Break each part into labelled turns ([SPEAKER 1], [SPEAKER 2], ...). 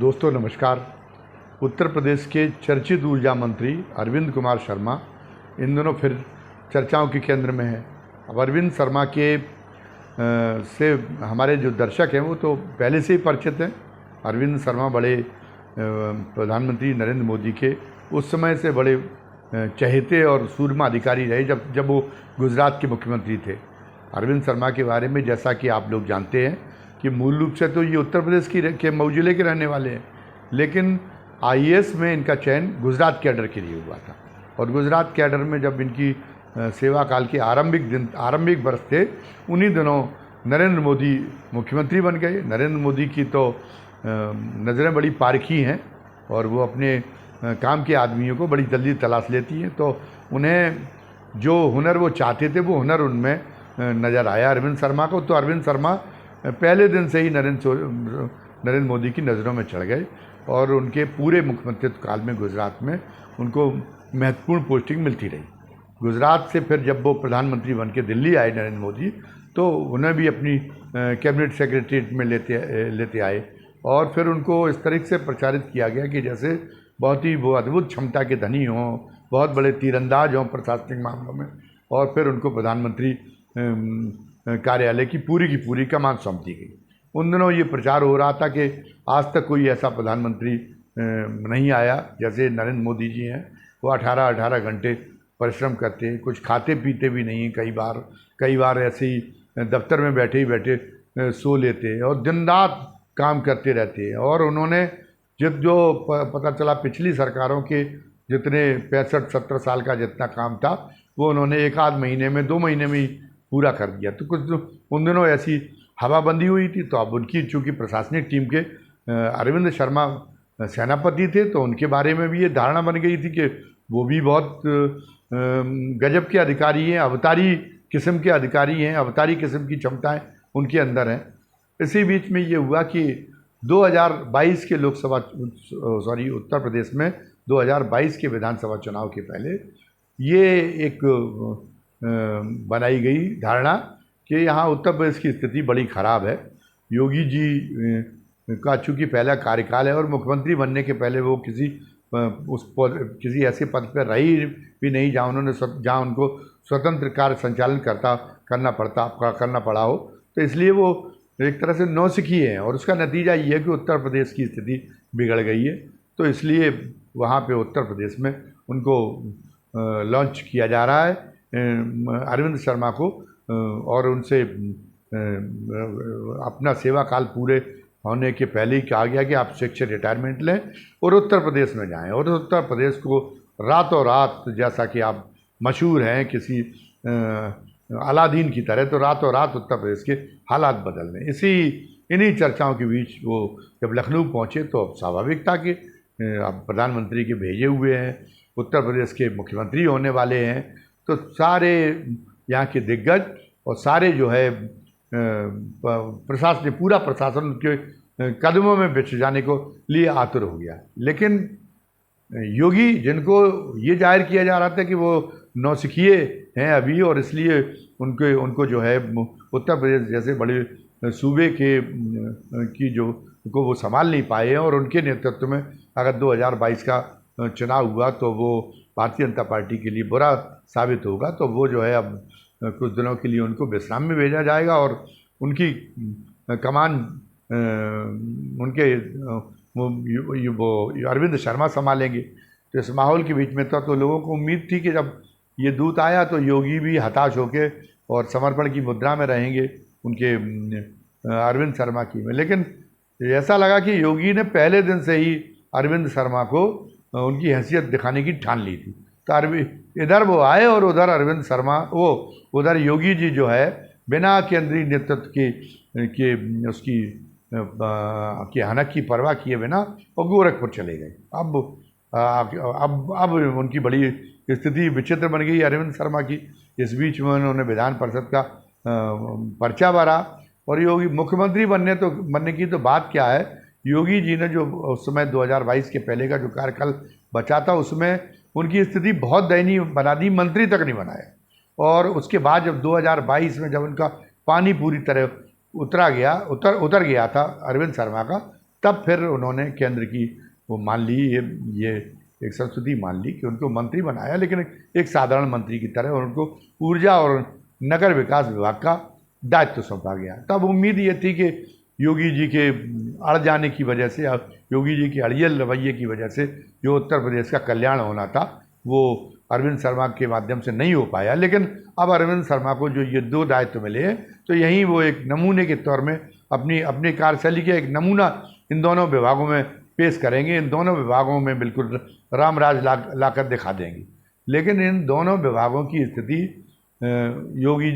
[SPEAKER 1] दोस्तों नमस्कार। उत्तर प्रदेश के चर्चित ऊर्जा मंत्री अरविंद कुमार शर्मा इन दिनों फिर चर्चाओं के केंद्र में है। अब अरविंद शर्मा के से हमारे जो दर्शक हैं वो तो पहले से ही परिचित हैं। अरविंद शर्मा बड़े प्रधानमंत्री नरेंद्र मोदी के उस समय से बड़े चहेते और सूरमा अधिकारी रहे जब वो गुजरात के मुख्यमंत्री थे। अरविंद शर्मा के बारे में जैसा कि आप लोग जानते हैं कि मूल रूप से तो ये उत्तर प्रदेश के मऊ के रहने वाले हैं, लेकिन आईएएस में इनका चयन गुजरात कैडर के लिए हुआ था। और गुजरात कैडर में जब इनकी सेवा काल के आरंभिक वर्ष थे, उन्हीं दिनों नरेंद्र मोदी मुख्यमंत्री बन गए। नरेंद्र मोदी की तो नज़रें बड़ी पारखी हैं और वो अपने काम के आदमियों को बड़ी जल्दी तलाश लेती हैं, तो उन्हें जो हुनर वो चाहते थे वो हुनर उनमें नज़र आया अरविंद शर्मा को। तो अरविंद शर्मा पहले दिन से ही नरेंद्र मोदी की नज़रों में चढ़ गए और उनके पूरे मुख्यमंत्रित्व काल में गुजरात में उनको महत्वपूर्ण पोस्टिंग मिलती रही। गुजरात से फिर जब वो प्रधानमंत्री बन के दिल्ली आए नरेंद्र मोदी, तो उन्हें भी अपनी कैबिनेट सेक्रेटरीट में लेते आए और फिर उनको इस तरह से प्रचारित किया गया कि जैसे बहुत ही वो अद्भुत क्षमता के धनी हों, बहुत बड़े तीरंदाज हों प्रशासनिक मामलों में। और फिर उनको प्रधानमंत्री कार्यालय की पूरी कमान सौंप दी गई। उन दिनों ये प्रचार हो रहा था कि आज तक कोई ऐसा प्रधानमंत्री नहीं आया जैसे नरेंद्र मोदी जी हैं। वो 18 घंटे परिश्रम करते हैं, कुछ खाते पीते भी नहीं। कई बार ऐसे ही दफ्तर में बैठे सो लेते हैं और दिन रात काम करते रहते हैं। और उन्होंने जो पता चला पिछली सरकारों के जितने 65-70 साल का जितना काम था वो उन्होंने 1 आध महीने में 2 महीने में ही पूरा कर दिया। तो कुछ उन दिनों ऐसी हवाबंदी हुई थी, तो अब उनकी चूँकि प्रशासनिक टीम के अरविंद शर्मा सेनापति थे, तो उनके बारे में भी ये धारणा बन गई थी कि वो भी बहुत गजब के अधिकारी हैं, अवतारी किस्म के अधिकारी हैं, अवतारी किस्म की क्षमताएं उनके अंदर हैं। इसी बीच में ये हुआ कि 2022 के उत्तर प्रदेश में 2022 के विधानसभा चुनाव के पहले ये एक बनाई गई धारणा कि यहाँ उत्तर प्रदेश की स्थिति बड़ी ख़राब है। योगी जी का चूँकि पहला कार्यकाल है और मुख्यमंत्री बनने के पहले वो किसी ऐसे पद पर रही भी नहीं जहाँ उनको स्वतंत्र कार्य संचालन करना पड़ा हो। तो इसलिए वो एक तरह से नौसिखी हैं और उसका नतीजा ये है कि उत्तर प्रदेश की स्थिति बिगड़ गई है। तो इसलिए वहाँ पे उत्तर प्रदेश में उनको लॉन्च किया जा रहा है अरविंद शर्मा को, और उनसे अपना सेवा काल पूरे होने के पहले ही कहा गया कि आप शिक्षक रिटायरमेंट लें और उत्तर प्रदेश में जाएं। और उत्तर प्रदेश को रातों रात, जैसा कि आप मशहूर हैं किसी अलादीन की तरह, तो रातों रात उत्तर प्रदेश के हालात बदल दें। इन्हीं चर्चाओं के बीच वो जब लखनऊ पहुँचे तो अब स्वाभाविक था कि अब प्रधानमंत्री के भेजे हुए हैं, उत्तर प्रदेश के मुख्यमंत्री होने वाले हैं, तो सारे यहाँ के दिग्गज और सारे जो है पूरा प्रशासन उनके कदमों में बिछ जाने को लिए आतुर हो गया। लेकिन योगी, जिनको ये जाहिर किया जा रहा था कि वो नौसिखिए हैं अभी और इसलिए उनको जो है उत्तर प्रदेश जैसे बड़े सूबे को वो संभाल नहीं पाए हैं और उनके नेतृत्व में अगर 2022 का चुनाव हुआ तो वो भारतीय जनता पार्टी के लिए बुरा साबित होगा। तो वो जो है अब कुछ दिनों के लिए उनको विश्राम में भेजा जाएगा और उनकी कमान वो अरविंद शर्मा संभालेंगे। तो इस माहौल के बीच में तो लोगों को उम्मीद थी कि जब ये दूत आया तो योगी भी हताश होके और समर्पण की मुद्रा में रहेंगे उनके अरविंद शर्मा की में। लेकिन ऐसा लगा कि योगी ने पहले दिन से ही अरविंद शर्मा को उनकी हैसियत दिखाने की ठान ली थी। तो इधर वो आए और उधर अरविंद शर्मा उधर योगी जी जो है बिना केंद्रीय नेतृत्व की हनक की परवाह किए बिना वो गोरखपुर चले गए। अब उनकी बड़ी स्थिति विचित्र बन गई अरविंद शर्मा की। इस बीच में उन्होंने विधान परिषद का पर्चा भरा और योगी मुख्यमंत्री बनने की तो बात क्या है, योगी जी ने जो उस समय 2022 के पहले का जो कार्यकाल बचा था उसमें उनकी स्थिति बहुत दयनीय बना दी, मंत्री तक नहीं बनाए। और उसके बाद जब 2022 में जब उनका पानी पूरी तरह उतर गया था अरविंद शर्मा का, तब फिर उन्होंने केंद्र की वो मान ली, ये एक संस्कृति मान ली कि उनको मंत्री बनाया, लेकिन एक साधारण मंत्री की तरह, और उनको ऊर्जा और नगर विकास विभाग का दायित्व सौंपा गया। तब उम्मीद ये थी कि योगी जी के अड़ जाने की वजह से, योगी जी के अड़ियल रवैये की वजह से जो उत्तर प्रदेश का कल्याण होना था वो अरविंद शर्मा के माध्यम से नहीं हो पाया। लेकिन अब अरविंद शर्मा को जो ये 2 दायित्व मिले हैं, तो यहीं वो एक नमूने के तौर में अपनी कार्यशैली के एक नमूना इन दोनों विभागों में पेश करेंगे। इन दोनों विभागों में बिल्कुल रामराज लाकर दिखा देंगे। लेकिन इन दोनों विभागों की स्थिति योगी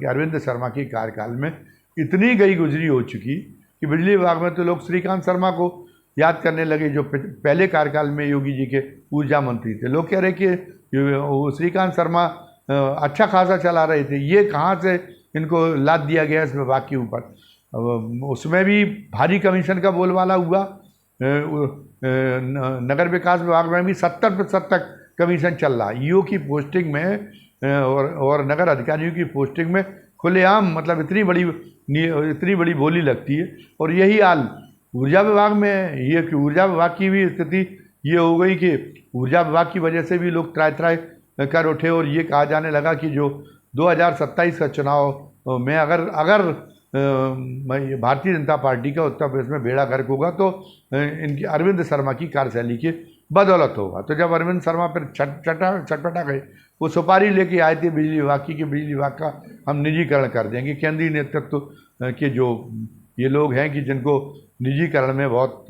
[SPEAKER 1] अरविंद शर्मा के कार्यकाल में इतनी गई गुजरी हो चुकी कि बिजली विभाग में तो लोग श्रीकांत शर्मा को याद करने लगे, जो पहले कार्यकाल में योगी जी के ऊर्जा मंत्री थे। लोग कह रहे कि श्रीकांत शर्मा अच्छा खासा चला रहे थे, ये कहाँ से इनको लाद दिया गया इस विभाग के ऊपर। उसमें भी भारी कमीशन का बोलबाला हुआ। नगर विकास विभाग में भी 70% तक कमीशन चल रहा है। ईओ की पोस्टिंग में और नगर अधिकारियों की पोस्टिंग में खुलेआम मतलब इतनी बड़ी बोली लगती है। और यही हाल ऊर्जा विभाग में ये कि ऊर्जा विभाग की भी स्थिति ये हो गई कि ऊर्जा विभाग की वजह से भी लोग त्राय कर उठे, और ये कहा जाने लगा कि जो 2027 का चुनाव में अगर भारतीय जनता पार्टी का उत्तर प्रदेश में बेड़ा गर्क होगा तो इनकी अरविंद शर्मा की कार्यशैली की बदौलत होगा। तो जब अरविंद शर्मा फिर छटपटा गए, वो सुपारी लेके आए थे बिजली विभाग की कि बिजली विभाग का हम निजीकरण कर देंगे। केंद्रीय नेतृत्व के जो ये लोग हैं कि जिनको निजीकरण में बहुत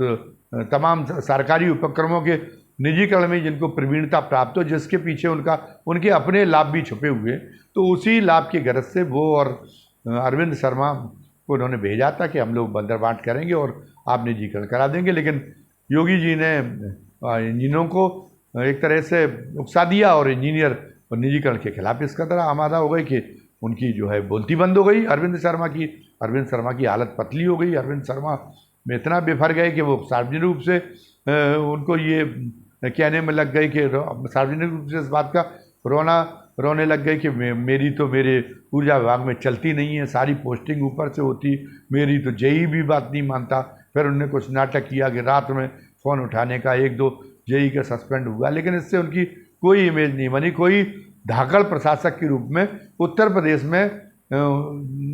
[SPEAKER 1] तमाम सरकारी उपक्रमों के निजीकरण में जिनको प्रवीणता प्राप्त हो, जिसके पीछे उनके अपने लाभ भी छुपे हुए, तो उसी लाभ की गरज से वो और अरविंद शर्मा को उन्होंने भेजा था कि हम लोग बंदरबांट करेंगे और आप निजीकरण करा देंगे। लेकिन योगी जी ने इंजीनियरों को एक तरह से उकसा दिया और इंजीनियर निजीकरण के खिलाफ इस कदर आमादा हो गए कि उनकी जो है बोलती बंद हो गई अरविंद शर्मा की हालत पतली हो गई। अरविंद शर्मा में इतना बेफर गए कि वो सार्वजनिक रूप से उनको ये कहने में लग गए कि सार्वजनिक रूप से इस बात का रोने लग गए कि मेरे ऊर्जा विभाग में चलती नहीं है, सारी पोस्टिंग ऊपर से होती, मेरी तो जेई भी बात नहीं मानता। फिर उन्होंने कुछ नाटक किया कि रात में फ़ोन उठाने का, 1-2 जेई का सस्पेंड हुआ, लेकिन इससे उनकी कोई इमेज नहीं बनी। कोई धाकड़ प्रशासक के रूप में उत्तर प्रदेश में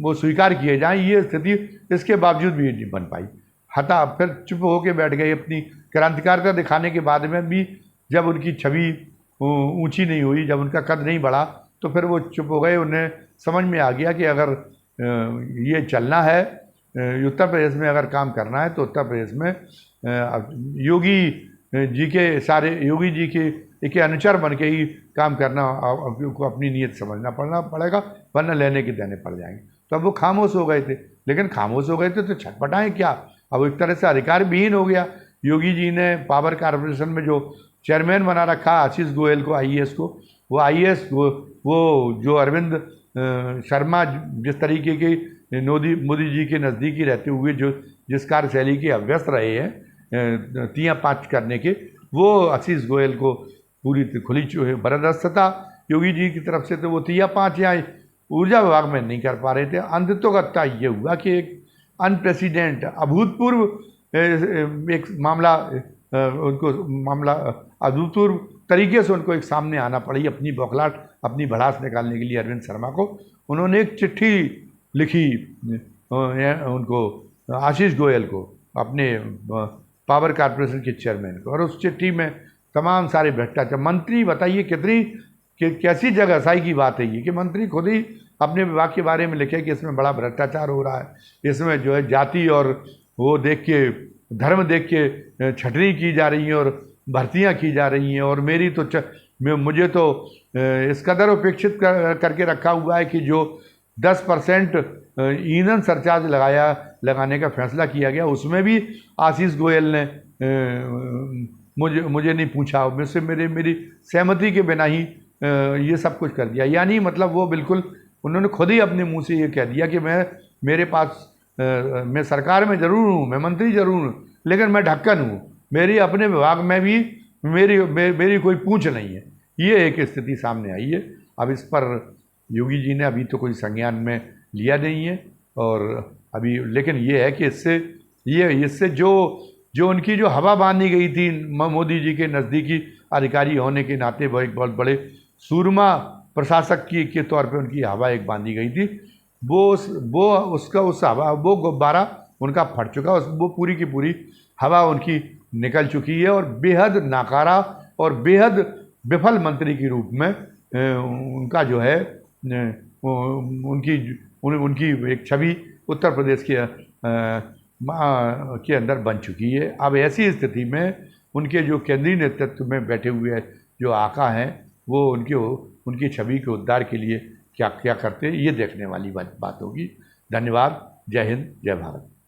[SPEAKER 1] वो स्वीकार किए जाएं, ये स्थिति इसके बावजूद भी नहीं बन पाई। फिर चुप होकर बैठ गए। अपनी क्रांतिकारिता दिखाने के बाद में भी जब उनकी छवि ऊंची नहीं हुई, जब उनका कद नहीं बढ़ा, तो फिर वो चुप हो गए। उन्हें समझ में आ गया कि अगर ये चलना है, उत्तर प्रदेश में अगर काम करना है, तो उत्तर प्रदेश में योगी जी के अनुचर बन के ही काम करना, को अपनी नीयत समझना पड़ेगा, वरना लेने के देने पड़ जाएंगे। तो अब वो खामोश हो गए थे। लेकिन खामोश हो गए थे तो छटपटाएं क्या, अब एक तरह से अधिकार विहीन हो गया। योगी जी ने पावर कॉरपोरेशन में जो चेयरमैन बना रखा आशीष गोयल को, आईएएस को, वो आईएएस वो जो अरविंद शर्मा जिस तरीके की मोदी जी के नज़दीकी रहते हुए जिस कार्यशैली के अभ्यस्त रहे हैं तियाँ पाँच करने के, वो आशीष गोयल को पूरी खुली बरदस्तता योगी जी की तरफ से, तो वो तिया पाँच या ऊर्जा विभाग में नहीं कर पा रहे थे। अंततोगत्ता ये हुआ कि एक अनप्रेसिडेंट अभूतपूर्व एक मामला अभूतपूर्व तरीके से उनको एक सामने आना पड़ी। अपनी बौखलाहट, अपनी भड़ास निकालने के लिए अरविंद शर्मा को उन्होंने एक चिट्ठी लिखी उनको, आशीष गोयल को, अपने पावर कॉरपोरेशन के चेयरमैन को, और उस चिट्ठी में तमाम सारे भ्रष्टाचार, मंत्री बताइए कैसी जगहसाई की बात है ये कि मंत्री खुद ही अपने विभाग के बारे में लिखे कि इसमें बड़ा भ्रष्टाचार हो रहा है, इसमें जो है जाति और वो देख के, धर्म देख के छटनी की जा रही है और भर्तियां की जा रही हैं, और मुझे तो इस कदर उपेक्षित करके रखा हुआ है कि जो 10% ईंधन सरचार्ज लगाने का फैसला किया गया, उसमें भी आशीष गोयल ने मुझे नहीं पूछा, मुझसे मेरी सहमति के बिना ही ये सब कुछ कर दिया। यानी मतलब वो बिल्कुल उन्होंने खुद ही अपने मुंह से ये कह दिया कि मैं सरकार में ज़रूर हूँ, मैं मंत्री ज़रूर हूँ, लेकिन मैं ढक्कन हूँ, मेरी अपने विभाग में भी मेरी कोई पूछ नहीं है। ये एक स्थिति सामने आई है। अब इस पर योगी जी ने अभी तो कोई संज्ञान में लिया नहीं है, और अभी लेकिन ये है कि इससे ये इससे जो जो उनकी जो हवा बांधी गई थी मोदी जी के नज़दीकी अधिकारी होने के नाते, वो एक बहुत बड़े सूरमा प्रशासक की के तौर पे उनकी हवा एक बांधी गई थी, उस हवा, वो गुब्बारा उनका फट चुका, वो पूरी की पूरी हवा उनकी निकल चुकी है और बेहद नाकारा और बेहद विफल मंत्री के रूप में उनका जो है उनकी एक छवि उत्तर प्रदेश के अंदर बन चुकी है। अब ऐसी स्थिति में उनके जो केंद्रीय नेतृत्व में बैठे हुए जो आका हैं, वो उनकी छवि के उद्धार के लिए क्या क्या करते हैं, ये देखने वाली बात होगी। धन्यवाद। जय हिंद, जय भारत।